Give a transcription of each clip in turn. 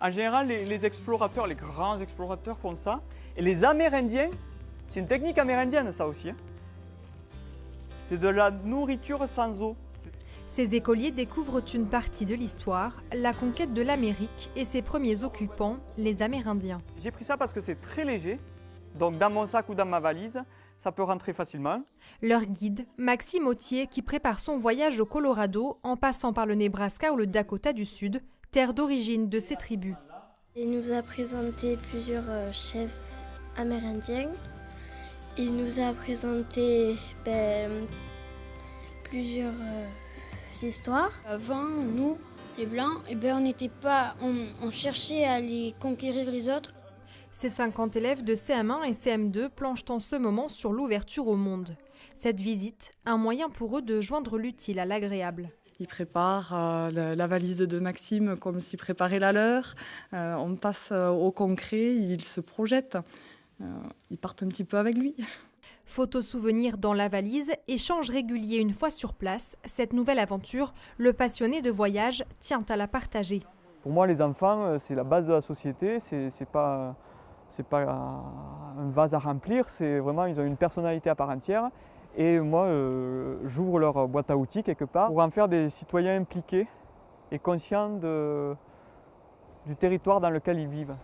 En général, les explorateurs, les grands explorateurs font ça. Et les Amérindiens, c'est une technique amérindienne ça aussi, hein. C'est de la nourriture sans eau. Ces écoliers découvrent une partie de l'histoire, la conquête de l'Amérique et ses premiers occupants, les Amérindiens. J'ai pris ça parce que c'est très léger. Donc dans mon sac ou dans ma valise, ça peut rentrer facilement. Leur guide, Maxime Autier, qui prépare son voyage au Colorado en passant par le Nebraska ou le Dakota du Sud, terre d'origine de ces tribus. Il nous a présenté plusieurs chefs amérindiens. Il nous a présenté plusieurs histoires. Avant, nous, les Blancs, on cherchait à les conquérir les autres. Ces 50 élèves de CM1 et CM2 planchent en ce moment sur l'ouverture au monde. Cette visite, un moyen pour eux de joindre l'utile à l'agréable. Ils préparent la valise de Maxime comme s'ils préparaient la leur. On passe au concret, ils se projettent. Ils partent un petit peu avec lui. Photos souvenirs dans la valise, échanges réguliers une fois sur place. Cette nouvelle aventure, le passionné de voyage tient à la partager. Pour moi, les enfants, c'est la base de la société. C'est pas un vase à remplir. C'est vraiment, ils ont une personnalité à part entière. Et moi, j'ouvre leur boîte à outils quelque part pour en faire des citoyens impliqués et conscients du territoire dans lequel ils vivent.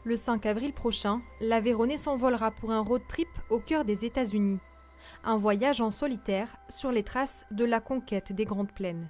Le 5 avril prochain, l'Aveyronais s'envolera pour un road trip au cœur des États-Unis. Un voyage en solitaire sur les traces de la conquête des Grandes Plaines.